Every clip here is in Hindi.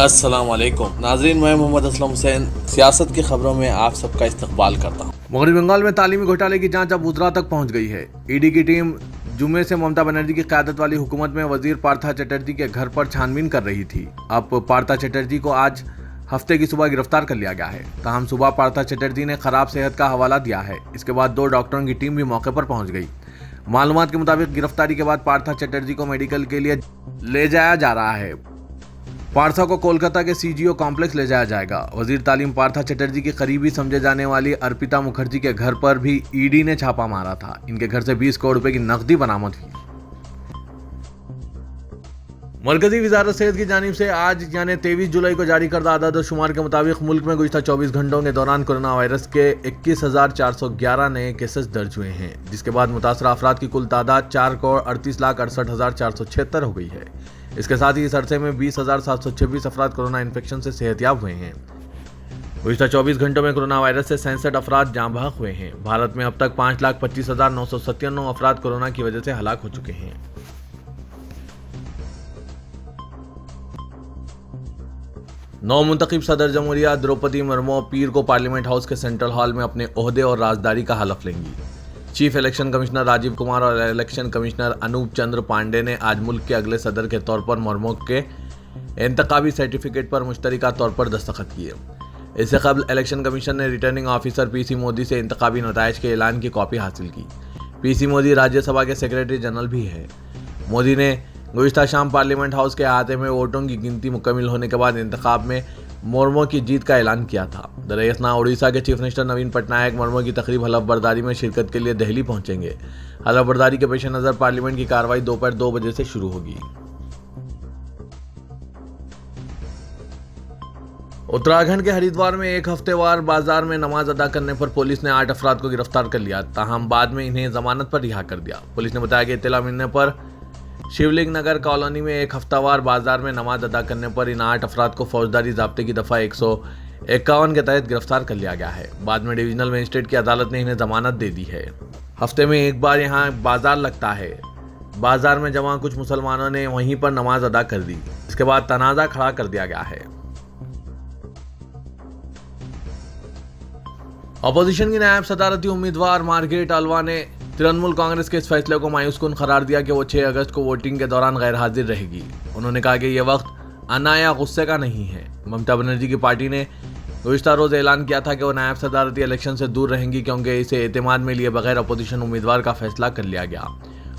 अस्सलाम वालेकुम नाज़रीन, मैं मोहम्मद असलम हुसैन सियासत की खबरों में आप सबका इस्तकबाल करता हूँ। मगरबी बंगाल में तालीमी घोटाले की जांच अब वुज़रा तक पहुंच गई है। ईडी की टीम जुम्मे से ममता बनर्जी की क़यादत वाली हुकूमत में वजीर पार्था चटर्जी के घर पर छानबीन कर रही थी। अब पार्था चटर्जी को आज हफ्ते की सुबह गिरफ्तार कर लिया गया है। ताहम सुबह पार्था चटर्जी ने खराब सेहत का हवाला दिया है। इसके बाद 2 डॉक्टरों की टीम भी मौके पर पहुंच गई। मालूमात के मुताबिक गिरफ्तारी के बाद पार्था चटर्जी को मेडिकल के लिए ले जाया जा रहा है। पार्था को कोलकाता के सीजीओ कॉम्प्लेक्स ले जाया जाएगा। वजीर तालीम पार्था चटर्जी की करीबी समझे जाने वाली अर्पिता मुखर्जी के घर पर भी ईडी ने छापा मारा था। इनके घर से 20 करोड़ रुपए की नकदी बरामद हुई। मरकजी वजारत सेहत की जानिब से आज यानी 23 जुलाई को जारी करदा आदाद शुमार के मुताबिक मुल्क में गुज़िश्ता 24 घंटों के दौरान कोरोना वायरस के 21,411 नए केसेस दर्ज हुए हैं, जिसके बाद मुतासरा अफराद की कुल तादाद 4,38,68,476 हो गई है। इसके साथ ही इस अरसे में 20,726 अफराद कोरोना इन्फेक्शन से सेहतयाब हुए हैं। गुज़िश्ता 24 घंटों में कोरोना वायरस से 67 अफराद जाँ बहक हुए हैं। भारत में अब तक 5,25,997 अफराद कोरोना की वजह से हलाक हो चुके हैं। नौ मुंतखब सदर जमहूरिया द्रौपदी मुर्मू पीर को पार्लियामेंट हाउस के सेंट्रल हॉल में अपने ओहदे और राजदारी का हलफ लेंगी। Chief election commissioner Rajiv Kumar और इलेक्शन कमिश्नर अनूप चंद्र पांडे ने आज मुल्क के अगले सदर के तौर पर मुर्मू के इंतखाबी सर्टिफिकेट पर मुश्तरका तौर पर दस्तखत किए। इससे कबल इलेक्शन कमीशन ने रिटर्निंग ऑफिसर पीसी मोदी से इंतखाबी नताइज के ऐलान की कॉपी हासिल की। पीसी मोदी राज्यसभा के सेक्रेटरी जनरल भी है। मोदी ने गुज़िश्ता शाम पार्लियामेंट हाउस के अहाते में वोटों की गिनती मुकम्मिल होने के बाद इंतखाब में मुर्मू की जीत का ऐलान किया था। दरअसल उड़ीसा के चीफ मिनिस्टर नवीन पटनायक मुर्मू की तकरीब हलफ बर्दारी में शिरकत के लिए दिल्ली पहुंचेंगे। हलफ बर्दारी के पेश नज़र पार्लियामेंट की कार्रवाई दोपहर 2 बजे से शुरू होगी। उत्तराखंड के हरिद्वार में एक हफ्तेवार बाजार में नमाज अदा करने पर पुलिस ने 8 अफराद को गिरफ्तार कर लिया। ताहम बाद में इन्हें जमानत पर रिहा कर दिया। पुलिस ने बताया कि इत्तला मिलने पर शिवलिंग नगर कॉलोनी में एक हफ्तावार बाजार में नमाज अदा करने पर इन 8 अफराद को फौजदारी ज़ाब्ते की दफ़ा 151 के तहत गिरफ्तार कर लिया गया है। बाद में डिवीजनल मजिस्ट्रेट की अदालत ने इन्हें जमानत दे दी है। हफ्ते में एक बार यहाँ बाजार लगता है। बाजार में जमा कुछ मुसलमानों ने वहीं पर नमाज अदा कर दी। इसके बाद तनाज़ा खड़ा कर दिया गया है। अपोजिशन की नायब सदारती उम्मीदवार मार्गरेट अल्वा ने तृणमूल कांग्रेस के इस फैसले को मायूसकुन करार दिया कि वो 6 अगस्त को वोटिंग के दौरान गैर हाजिर रहेगी। उन्होंने कहा कि यह वक्त अना या गुस्से का नहीं है। ममता बनर्जी की पार्टी ने गुज़िश्ता रोज़ ऐलान किया था कि वो नायब सदारती इलेक्शन से दूर रहेंगी, क्योंकि इसे एतमाद में लिए बगैर अपोजिशन उम्मीदवार का फैसला कर लिया गया।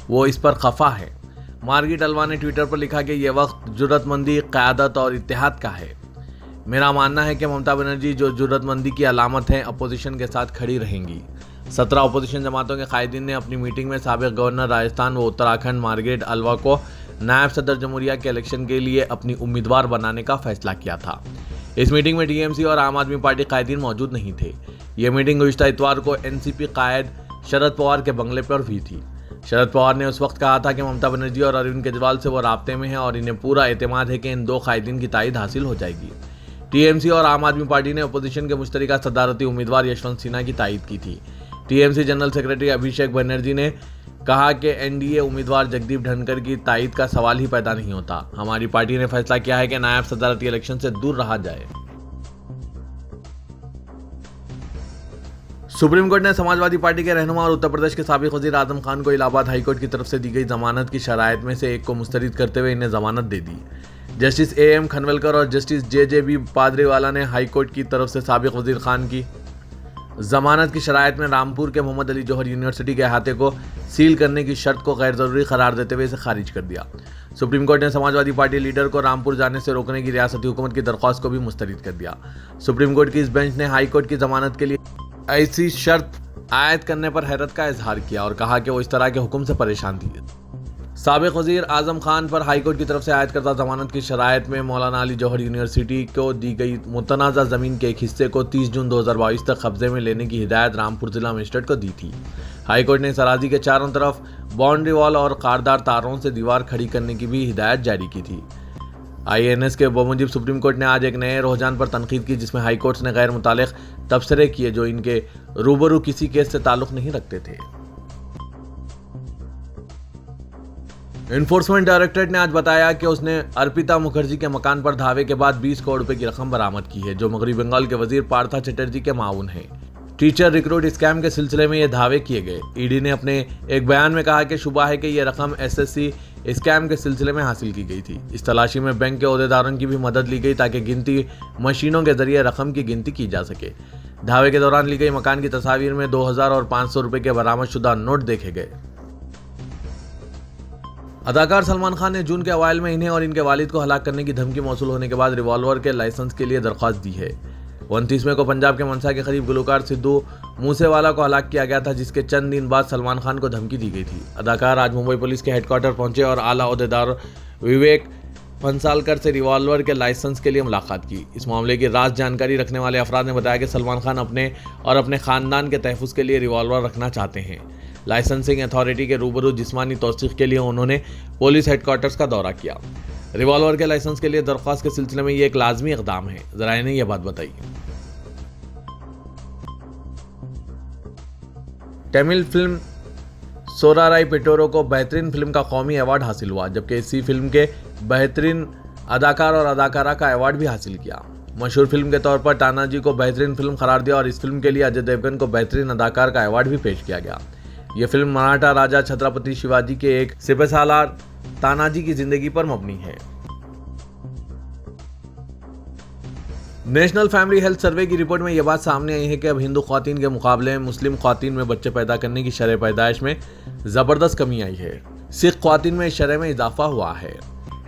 वो इस पर खफा है। मार्गरेट अल्वा ने ट्विटर पर लिखा कि यह वक्त जुर्रतमंदी, क़यादत और इत्तेहाद का है। मेरा मानना है कि ममता बनर्जी जो जुर्रतमंदी की अलामत है, अपोजिशन के साथ खड़ी रहेंगी। 17 अपोजिशन जमातों के कायदीन ने अपनी मीटिंग में साबिक गवर्नर राजस्थान व उत्तराखंड मार्गरेट अल्वा को नायब सदर जमहूरिया के इलेक्शन के लिए अपनी उम्मीदवार बनाने का फैसला किया था। इस मीटिंग में टीएमसी और आम आदमी पार्टी कायदीन मौजूद नहीं थे। यह मीटिंग गुज़िश्ता इतवार को एनसीपी कायद शरद पवार के बंगले पर हुई थी। शरद पवार ने उस वक्त कहा था कि ममता बनर्जी और अरविंद केजरीवाल से वो राब्ते में हैं और इन्हें पूरा एतमाद है कि इन 2 कायदीन की तायद हासिल हो जाएगी। टीएमसी और आम आदमी पार्टी ने अपोजिशन के मुश्तरका सदारती उम्मीदवार यशवंत सिन्हा की तायद की थी। TMC general secretary Abhishek Banerjee ने कहा कि एनडीए उम्मीदवार जगदीप धनखड़ की तायद का सवाल ही पैदा नहीं होता। हमारी पार्टी ने फैसला किया है कि नायब सदारती इलेक्शन से दूर रहा जाए। सुप्रीम कोर्ट ने समाजवादी पार्टी के रहनुमा और उत्तर प्रदेश के साबिक वजीर आजम खान को इलाहाबाद हाईकोर्ट की तरफ से दी गई जमानत की शराइत में से एक को मुस्तरद करते हुए इन्हें जमानत दे दी। जस्टिस एएम खनवलकर और जस्टिस जेजेबी पादरीवाला ने हाईकोर्ट की तरफ से साबिक वजीर खान की जमानत की शराइत में रामपुर के मोहम्मद अली जौहर यूनिवर्सिटी के अहाते को सील करने की शर्त को गैर ज़रूरी करार देते हुए इसे खारिज कर दिया। सुप्रीम कोर्ट ने समाजवादी पार्टी लीडर को रामपुर जाने से रोकने की रियासती हुकूमत की दरख्वास्त को भी मुस्तरद कर दिया। सुप्रीम कोर्ट की इस बेंच ने हाई कोर्ट की जमानत के लिए ऐसी शर्त आयद करने पर हैरत का इजहार किया और कहा कि वो इस तरह के हुक्म से परेशान थी। साबिक वजीर आजम खान पर हाईकोर्ट की तरफ से आयद करदा जमानत की शराइत में मौलाना अली जौहर यूनिवर्सिटी को दी गई मुतनाज़ा ज़मीन के एक हिस्से को 30 जून 2022 तक कब्जे में लेने की हिदायत रामपुर जिला मजिस्ट्रेट को दी थी। हाईकोर्ट ने इस अराजी के चारों तरफ बाउंड्री वॉल और कारदार तारों से दीवार खड़ी करने की भी हिदायत जारी की थी। आईएनएस के बमुजिब सुप्रीम कोर्ट ने आज एक नए रुझान पर तनकीद की, जिसमें हाईकोर्ट ने गैर मुतालिक तबसरे किए जो इनके रूबरू किसी केस से ताल्लुक़ नहीं रखते थे। इन्फोर्समेंट डायरेक्टरेट ने आज बताया कि उसने अर्पिता मुखर्जी के मकान पर धावे के बाद 20 करोड़ रुपए की रकम बरामद की है, जो मगरबी बंगाल के वजीर पार्था चटर्जी के माउन हैं। टीचर रिक्रूट स्कैम के सिलसिले में ये धावे किए गए। ईडी ने अपने एक बयान में कहा कि शुबा है कि यह रकम एसएससी स्कैम के सिलसिले में हासिल की गई थी। इस तलाशी में बैंक के ओहदेदारों की भी मदद ली गई ताकि गिनती मशीनों के जरिए रकम की गिनती की जा सके। धावे के दौरान ली गई मकान की तस्वीर में 2000 और 500 रुपए के बरामदशुदा नोट देखे गए। अदाकार सलमान खान ने जून के अवाइल में इन्हें और इनके वालिद को हलाक करने की धमकी मौसूल होने के बाद रिवॉल्वर के लाइसेंस के लिए दरख्वास्त दी है। 29 मई को पंजाब के मनसा के करीब गुलकार सिद्धू मूसेवाला को हलाक किया गया था, जिसके चंद दिन बाद सलमान खान को धमकी दी गई थी। अदाकार आज मुंबई पुलिस के हेडक्वार्टर पहुंचे और आला ओहदेदार विवेक फंसालकर से रिवॉल्वर के लाइसेंस के लिए मुलाकात की। इस मामले की राज जानकारी रखने वाले अफराद ने बताया कि सलमान खान अपने और अपने खानदान के तहफ़्फ़ुज़ के लिए रिवॉल्वर रखना चाहते हैं। लाइसेंसिंग अथॉरिटी के रूबरू जिस्मानी तौसीक़ के लिए उन्होंने पुलिस हेडक्वार्टर्स का दौरा किया। रिवॉल्वर के लाइसेंस के लिए दरख्वास्त के सिलसिले में ये एक लाजमी इक़दाम है, ज़राए ने यह बात बताई। तमिल फिल्म सोराराई पेटोरो को बेहतरीन फिल्म का कौमी अवार्ड हासिल हुआ, जबकि इसी फिल्म के बेहतरीन अदाकार और अदाकारा का अवार्ड भी हासिल किया। मशहूर फिल्म के तौर पर तानाजी को बेहतरीन फिल्म करार दिया और इस फिल्म के लिए अजय देवगन को बेहतरीन अदाकार का अवार्ड भी पेश किया गया। यह फिल्म मराठा राजा छत्रपति शिवाजी के एक सिपहसालार तानाजी की जिंदगी पर मबनी है। नेशनल फैमिली हेल्थ सर्वे की रिपोर्ट में यह बात सामने आई है कि अब हिंदू ख्वातीन के मुकाबले मुस्लिम ख्वातीन में बच्चे पैदा करने की शरह पैदाइश में ज़बरदस्त कमी आई है। सिख ख्वातीन में इस शरह में इजाफा हुआ है।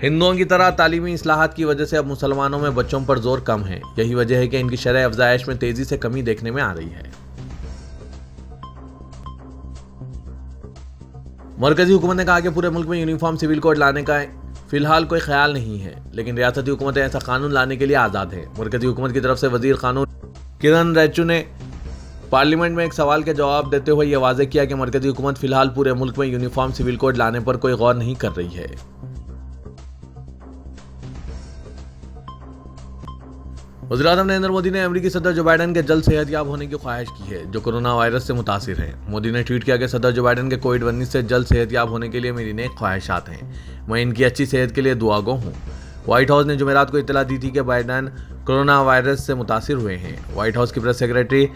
हिंदुओं की तरह तालीमी इस्लाहात की वजह से अब मुसलमानों में बच्चों पर जोर कम है। यही वजह है कि इनकी शरह अफजाइश में तेजी से कमी देखने में आ रही है। मरकजी हुकूमत ने कहा कि पूरे मुल्क में यूनिफॉर्म सिविल कोड लाने का फिलहाल कोई ख्याल नहीं है, लेकिन रियासती हुकूमतें ऐसा कानून लाने के लिए आज़ाद है। मरकजी हुकूमत की तरफ से वजीर कानून किरण रिजिजू ने पार्लियामेंट में एक सवाल के जवाब देते हुए यह वाज़ेह किया कि मरकजी हुकूमत फिलहाल पूरे मुल्क में यूनिफॉर्म सिविल कोड लाने पर कोई गौर नहीं कर रही है। वज़ीर-ए-आज़म नरेंद्र मोदी ने अमेरिकी सदर जो बाइडन के जल्द सेहतयाब होने की ख्वाहिश की है, जो कोरोना वायरस से मुतासिर हैं। मोदी ने ट्वीट किया कि सदर जो बाइडन के कोविड-19 से जल्द सेहतयाब होने के लिए मेरी नेक ख्वाहिशात हैं। मैं इनकी अच्छी सेहत के लिए दुआगो हूँ। व्हाइट हाउस ने जुमेरात को इत्तला दी थी कि बाइडन कोरोना वायरस से मुतासिर हुए हैं। व्हाइट हाउस की प्रेस सेक्रेटरी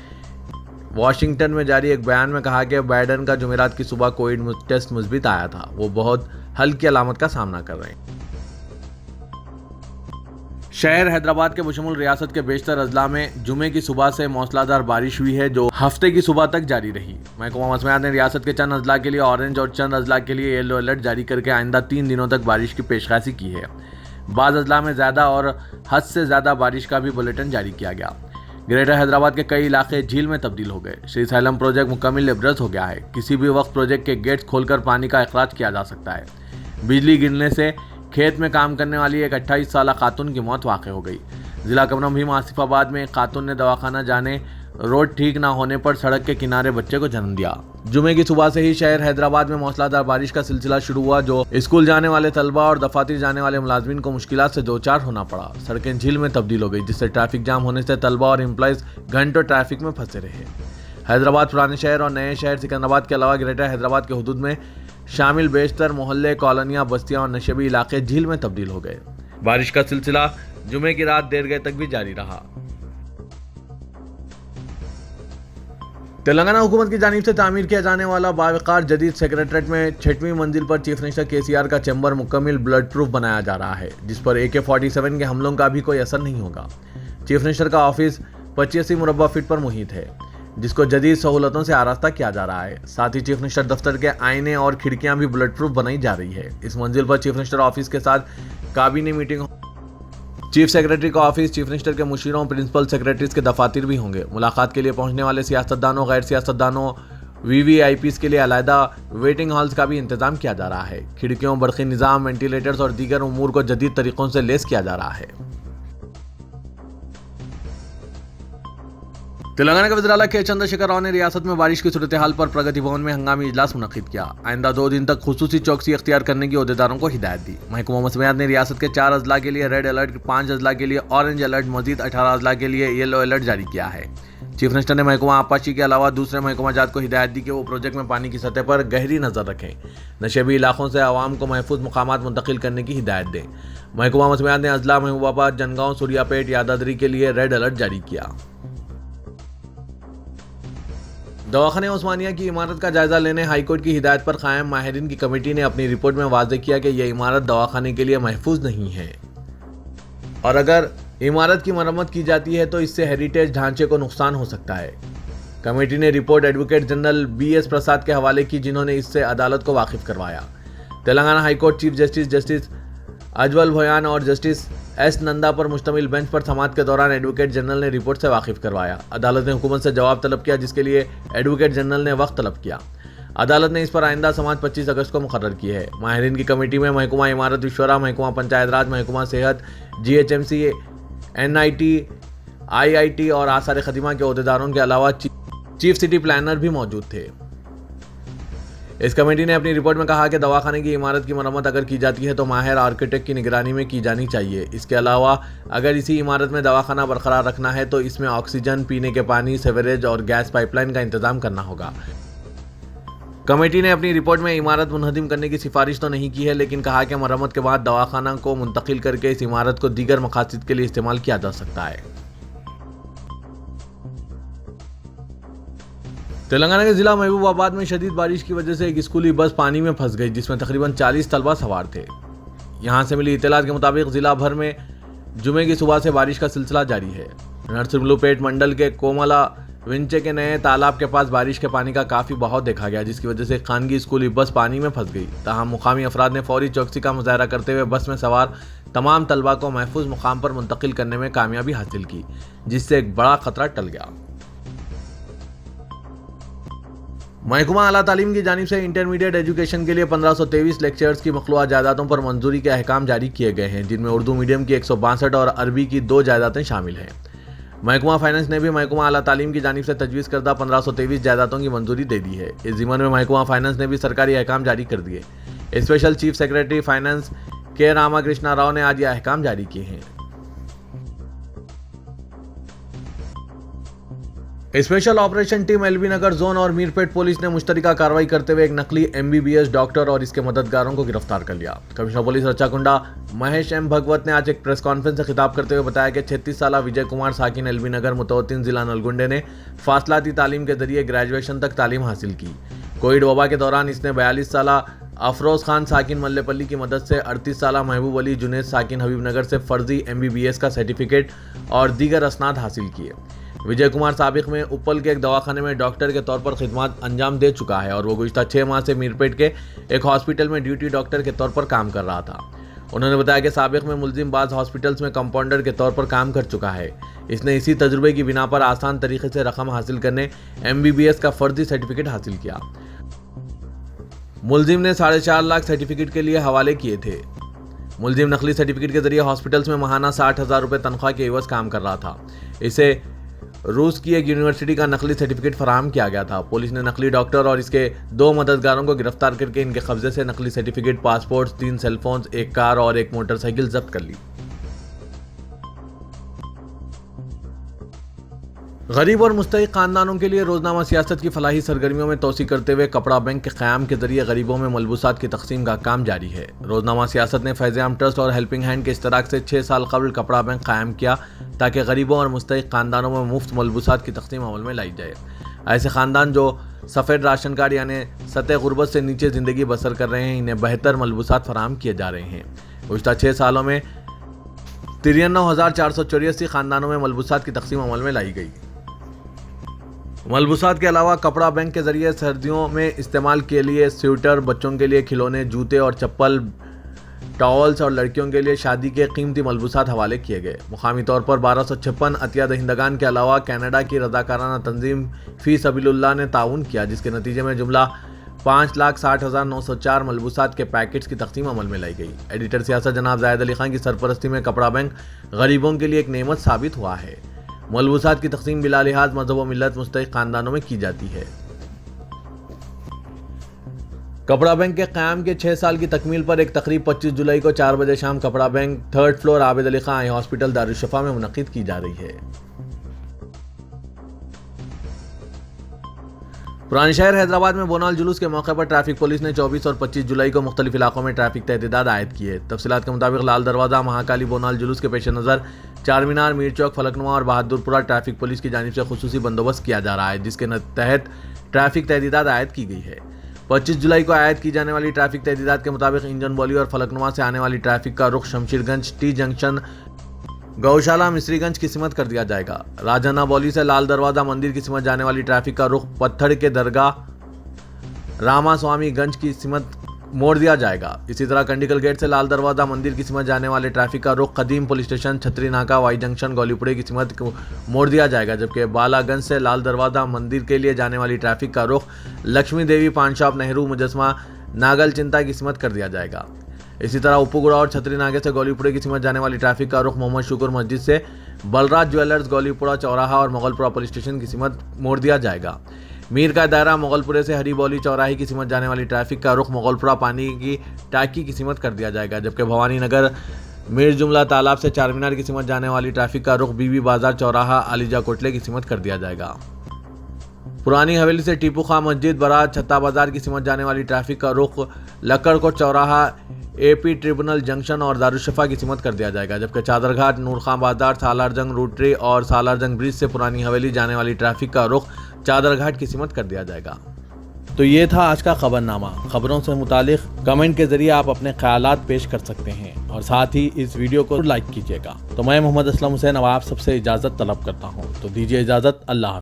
वाशिंगटन में जारी एक बयान में कहा कि बाइडन का जुमेरात की सुबह कोविड टेस्ट मुस्बित आया था। वो बहुत हल्की अलामत का सामना कर रहे हैं। शहर हैदराबाद के बशमुल रियासत के बेशतर अजला में जुमे की सुबह से मौसलाधार बारिश हुई है, जो हफ्ते की सुबह तक जारी रही। महकमा मौसमियात ने रियासत के चंद अजला के लिए ऑरेंज और चंद अजला के लिए येलो अलर्ट जारी करके आइंदा 3 दिनों तक बारिश की पेशकशी की है। बाज़ अजला में ज़्यादा और हद से ज़्यादा बारिश का भी बुलेटिन जारी किया गया। ग्रेटर हैदराबाद के कई इलाके झील में तब्दील हो गए। श्रीशैलम प्रोजेक्ट मुकम्मल इब्रत हो गया है। किसी भी वक्त प्रोजेक्ट के गेट्स खोलकर पानी का अखराज किया जा सकता है। बिजली गिरने से खेत में काम करने वाली एक 28 साला खातून की मौत वाक़ हो गई। जिला कमरम भीम आसिफाबाद में एक खातून ने दवाखाना जाने रोड ठीक ना होने पर सड़क के किनारे बच्चे को जन्म दिया। जुमे की सुबह से ही शहर हैदराबाद में मौसलाधार बारिश का सिलसिला शुरू हुआ, जो स्कूल जाने वाले तलबा और दफातर जाने वाले मुलाजमीन को मुश्किलात से दो चार होना पड़ा। सड़कें झील में तब्दील हो गई, जिससे ट्रैफिक जाम होने से तलबा और एम्प्लॉइज घंटों ट्रैफिक में फंसे रहे। हैदराबाद पुराने शहर और नए शहर सिकंदराबाद के अलावा ग्रेटर हैदराबाद के हुदूद में शामिल बेशतर मोहल्ले, कॉलोनियाँ, बस्तियाँ और नशेबी इलाके झील में तब्दील हो गए। बारिश का सिलसिला जुमे की रात देर गए तक भी जारी रहा। तेलंगाना हुकूमत की जानिब से तामीर किया जाने वाला बावकार जदीद सेक्रेटरीट में 6वीं मंजिल पर चीफ मिनिस्टर केसीआर का चैम्बर मुकम्मल ब्लड प्रूफ बनाया जा रहा है, जिस पर AK-47 के हमलों का भी कोई असर नहीं होगा। चीफ मिनिस्टर का ऑफिस 85 मुरब्बा फीट पर मुहित है, जिसको जदीद सहूलतों से आरास्ता किया जा रहा है। साथ ही चीफ मिनिस्टर दफ्तर के आईने और खिड़कियां भी बुलेट प्रूफ बनाई जा रही है। इस मंजिल पर चीफ मिनिस्टर ऑफिस के साथ काबीना मीटिंग, चीफ सेक्रेटरी का ऑफिस, चीफ मिनिस्टर के मुशीरों, प्रिंसिपल सेक्रेटरीज के दफातर भी होंगे। मुलाकात के लिए पहुंचने वाले सियासतदानों, गैर सियासतदानों, VVIPs के लिए अलहदा वेटिंग हॉल्स का भी इंतजाम किया जा रहा है। खिड़कियों, बरक़ी निज़ाम, वेंटिलेटर्स और दीगर उमूर को जदीद तरीक़ों से लेस किया जा रहा है। तेलंगाना के वज़ीर आला के चंद्रशेखर राव ने रियासत में बारिश की सूरत हाल पर प्रगति भवन में हंगामी इजलास मुनक्किद किया। आइंदा 2 दिन तक खुसूसी चौकसी अख्तियार करने की ओहदेदारों को हिदायत दी। महकमा मौसमियात ने रियासत के 4 अजला के लिए रेड अलर्ट, 5 अजला के लिए ऑरेंज अलर्ट, मजीद 18 अजला के लिए येलो अलर्ट जारी किया है। चीफ मिनिस्टर ने महकमा आबपाशी के अलावा दूसरे महकमा जात को हिदायत दी कि वो प्रोजेक्ट में पानी की सतह पर गहरी नजर रखें, नशेबी इलाकों से आवाम को महफूज मकामात मुंतकिल करने की हिदायत दें। महकमा मौसमियात ने अजला महबूबाबाद, जनगांव, सूर्यापेट, यादाद्री के लिए रेड अलर्ट जारी किया। दवाखाने उस्मानिया की इमारत का जायजा लेने हाईकोर्ट की हिदायत पर कायम माहिरीन की कमेटी ने अपनी रिपोर्ट में वाज़ेह किया कि यह इमारत दवाखाने के लिए महफूज नहीं है और अगर इमारत की मरम्मत की जाती है तो इससे हेरिटेज ढांचे को नुकसान हो सकता है। कमेटी ने रिपोर्ट एडवोकेट जनरल BS प्रसाद के हवाले की, जिन्होंने इससे अदालत को वाकिफ करवाया। तेलंगाना हाईकोर्ट चीफ जस्टिस अजवल भोयान और जस्टिस S नंदा पर मुश्तमिल बेंच पर समाअत के दौरान एडवोकेट जनरल ने रिपोर्ट से वाकिफ करवाया। अदालत ने हुकूमत से जवाब तलब किया, जिसके लिए एडवोकेट जनरल ने वक्त तलब किया। अदालत ने इस पर आइंदा समाअत 25 अगस्त को मुकर्रर की है। माहिरीन की कमेटी में महकमा इमारत विश्वरा, महकमा पंचायत राज, महकमा सेहत, GHMC, NIT, IIT और आसार खदीमा के ओहदेदारों के अलावा चीफ सिटी प्लानर भी मौजूद थे। इस कमेटी ने अपनी रिपोर्ट में कहा कि दवाखाने की इमारत की मरम्मत अगर की जाती है तो माहिर आर्किटेक्ट की निगरानी में की जानी चाहिए। इसके अलावा अगर इसी इमारत में दवाखाना बरकरार रखना है तो इसमें ऑक्सीजन, पीने के पानी, सीवरेज और गैस पाइपलाइन का इंतजाम करना होगा। कमेटी ने अपनी रिपोर्ट में इमारत मुनहदिम करने की सिफारिश तो नहीं की है, लेकिन कहा कि मरम्मत के बाद दवाखाना को मुंतकिल करके इस इमारत को दीगर मकासद के लिए इस्तेमाल किया जा सकता है। तेलंगाना के जिला महबूबाबाद में शदीद बारिश की वजह से एक स्कूली बस पानी में फंस गई, जिसमें तकरीबन 40 तलबा सवार थे। यहां से मिली इत्तलात के मुताबिक जिला भर में जुमे की सुबह से बारिश का सिलसिला जारी है। नरसिंहलुपेट मंडल के कोमला विंचे के नए तालाब के पास बारिश के पानी का काफ़ी बहाव देखा गया, जिसकी वजह से खानगी स्कूली बस पानी में फंस गई। ताहम मुकामी अफराद ने फौरी चौकसी का मुजाहरा करते हुए बस में सवार तमाम तलबा को महफूज मुकाम पर मुंतकिल करने में कामयाबी हासिल की, जिससे एक बड़ा खतरा टल गया। महकमा आला तालीम की जानिब से इंटरमीडिएट एजुकेशन के लिए 1523 लेक्चर्स की मखलूआ जायदादों पर मंजूरी के अहकाम जारी किए गए हैं, जिनमें उर्दू मीडियम की 162 और अरबी की 2 जायदादें शामिल हैं। महकमा फाइनेंस ने भी महकमा आला तालीम की जानिब से तजवीज़ करदा 1523 जायदादों की मंजूरी दे दी है। इस ज़िम्मन में महकमा फाइनेंस ने भी सरकारी अहकाम जारी कर दिए। स्पेशल चीफ सेक्रेटरी फाइनेंस के रामाकृष्णा राव ने आज ये अहकाम जारी किए हैं। स्पेशल ऑपरेशन टीम LB नगर जोन और मीरपेट पुलिस ने मुश्तरका कार्रवाई करते हुए एक नकली MBBS डॉक्टर और इसके मददगारों को गिरफ्तार कर लिया। Commissioner police Rachakonda Mahesh M भगवत ने आज एक प्रेस कॉन्फ्रेंस से खिताब करते हुए बताया कि 36 साला विजय कुमार साकिन LB नगर मुतवत्तिन जिला नलगुंडे ने फासलाती तालीम के जरिए ग्रेजुएशन तक तालीम हासिल की। कोविड वबा के दौरान इसने 42 साला अफरोज़ खान साकिन मल्लेपल्ली की मदद से 38 साला महबूब अली जुनेद साकिन हबीबनगर से फर्जी MBBS का सर्टिफिकेट और दीगर असनाद हासिल किए। विजय कुमार साबिक में उपल के एक दवाखाने में डॉक्टर के तौर पर खिदमत अंजाम दे चुका है और वो गुज़िश्ता 6 माह से मीरपेट के एक हॉस्पिटल में ड्यूटी डॉक्टर के तौर पर काम कर रहा था। उन्होंने बताया कि साबिक में मुलजिम बाज़ हॉस्पिटल्स में कंपाउंडर के तौर पर काम कर चुका है। इसने इसी तजुर्बे की बिना पर आसान तरीके से रकम हासिल करने MBBS का फर्जी सर्टिफिकेट हासिल किया। मुलजिम ने 4.5 लाख सर्टिफिकेट के लिए हवाले किए थे। मुलजिम नकली सर्टिफिकेट के जरिए हॉस्पिटल्स में माहाना 60,000 रुपये तनख्वाह के एवज काम कर रहा था। इसे रूस की एक यूनिवर्सिटी का नकली सर्टिफिकेट फराहम किया गया था। पुलिस ने नकली डॉक्टर और इसके 2 मददगारों को गिरफ्तार करके इनके कब्जे से नकली सर्टिफिकेट, पासपोर्ट, 3 सेलफोन्स, एक कार और एक मोटरसाइकिल जब्त कर ली। गरीब और मुस्तहिक खानदानों के लिए रोजनामा सियासत की फलाही सरगर्मियों में तोसी करते हुए कपड़ा बैंक के क़याम के जरिए गरीबों में मलबूसात की तकसीम का काम जारी है। रोजनामा सियासत ने फैज़-ए-आम ट्रस्ट और हेल्पिंग हैंड के इश्तराक से 6 साल कबल कपड़ा बैंक कायम किया ताकि गरीबों और मुस्तहिक खानदानों में मुफ्त मलबूसात की तकसीम अमल में लाई जाए। ऐसे खानदान जो सफ़ेद राशन कार्ड यानी सतह गुर्बत से नीचे ज़िंदगी बसर कर रहे हैं, इन्हें बेहतर मलबूसात फराहम किए जा रहे हैं। गुज़िश्ता 6 सालों में 93,484 खानदानों में मलबूसात की तकसीम अमल में लाई गई। मलबूसात के अलावा कपड़ा बैंक के जरिए सर्दियों में इस्तेमाल के लिए स्वेटर, बच्चों के लिए खिलौने, जूते और चप्पल, टॉवल्स और लड़कियों के लिए शादी के कीमती मलबूसात हवाले किए गए। मुकामी तौर पर 1256 अतिया दहिंदगान के अलावा कनाडा की रज़ाकाराना तंजीम फ़ी सबीलुल्लाह ने ताउन किया, जिसके नतीजे में जुमला 5,60,904 मलबूसात के पैकेट्स की तकसीम अमल में लाई गई। एडिटर सियासत जनाब जायद अली खान की सरपरस्ती में कपड़ा बैंक गरीबों के लिए एक नेमत साबित हुआ है। मलबूसात की तकसीम बिला लिहाज मजहब व मिल्लत मुस्तहिक खानदानों में की जाती है। कपड़ा बैंक के क़याम के 6 साल की तकमील पर एक तकरीब 25 जुलाई को 4 बजे शाम कपड़ा bank 3rd floor Abid Ali Khan eye hospital Darushshifa में मुनक़िद की जा रही है। पुराने शहर हैदराबाद में बोनाल जुलूस के मौके पर ट्रैफिक पुलिस ने 24 और 25 जुलाई को मुख्तलिफ इलाकों में ट्रैफिक तहदीदात आयद की है। तफसीलात के मुताबिक लाल दरवाज़ा महाकाली बोनाल जुलूस के पेश नज़र चार मीनार, मीर चौक, फलकनुमा और बहादुरपुरा ट्रैफिक पुलिस की जानिब से खुसूसी बंदोबस्त किया जा रहा है, जिसके तहत ट्रैफिक तहदीदात आयद की गई है। 25 जुलाई को आयद की जाने वाली ट्रैफिक तहदीदात के मुताबिक इंजन बॉली और फलकनुमा से आने वाली ट्रैफिक का रुख शमशीरगंज, टी जंक्शन, गौशाला, मिस्रीगंज की सिमत कर दिया जाएगा। राजाना बॉली से लाल दरवाज़ा मंदिर की सिमत जाने वाली ट्रैफिक का रुख पत्थर के दरगाह, रामा स्वामी गंज की सिमत मोड़ दिया जाएगा। इसी तरह कंडिकल गेट से लाल दरवाज़ा मंदिर की सिमत जाने वाले ट्रैफिक का रुख कदीम पुलिस स्टेशन, छतरी नाका, वाई जंक्शन, गौलीपुरे की सिमत को मोड़ दिया जाएगा, जबकि बालागंज से लाल दरवाज़ा मंदिर के लिए जाने वाली ट्रैफिक का रुख लक्ष्मी देवी पान शॉप, नेहरू मुजस्मा, नागल चिंता की सिमत कर दिया जाएगा। इसी तरह उपुगुड़ा और छतरी नाके से गौलीपुरे की सिमत जाने वाली ट्रैफिक का रुख मोहम्मद शुक्र मस्जिद से बलराज ज्वेलर्स, गौलीपुरा चौराहा और मुगलपुरा पुलिस स्टेशन की सिमत मोड़ दिया जाएगा। मीर का दायरा मुगलपुरे से हरी बौली चौराहे की सिमत जाने वाली ट्रैफिक का रुख मुगलपुरा पानी की टाकी की सिमत कर दिया जाएगा, जबकि भवानी नगर मीर जुमला तालाब से चार मीनार की सिमत जाने वाली ट्रैफिक का रुख बीबी बाजार चौराहा, आलिजा कोटले की सिमत कर दिया जाएगा। पुरानी हवेली से टीपू खां मस्जिद, बराज, छत्ता बाजार की सिमत जाने वाली ट्रैफिक का रुख लक्कड़कोट चौराहा, AP ट्रिब्यूनल जंक्शन और दारुश्शफ़ा की सिमत कर दिया जाएगा, जबकि चादरघाट, नूर खां बाजार, सालारजंग रूटरी और सालारजंग ब्रिज से पुरानी हवेली जाने वाली ट्रैफिक का रुख चादरघाट की सिमत कर दिया जाएगा। तो ये था आज का खबरनामा। खबरों से मुतालिक कमेंट के जरिए आप अपने ख्यालात पेश कर सकते हैं और साथ ही इस वीडियो को लाइक कीजिएगा। तो मैं मोहम्मद असलम हुसैन अब आप सबसे इजाज़त तलब करता हूँ, तो दीजिए इजाज़त। अल्लाह।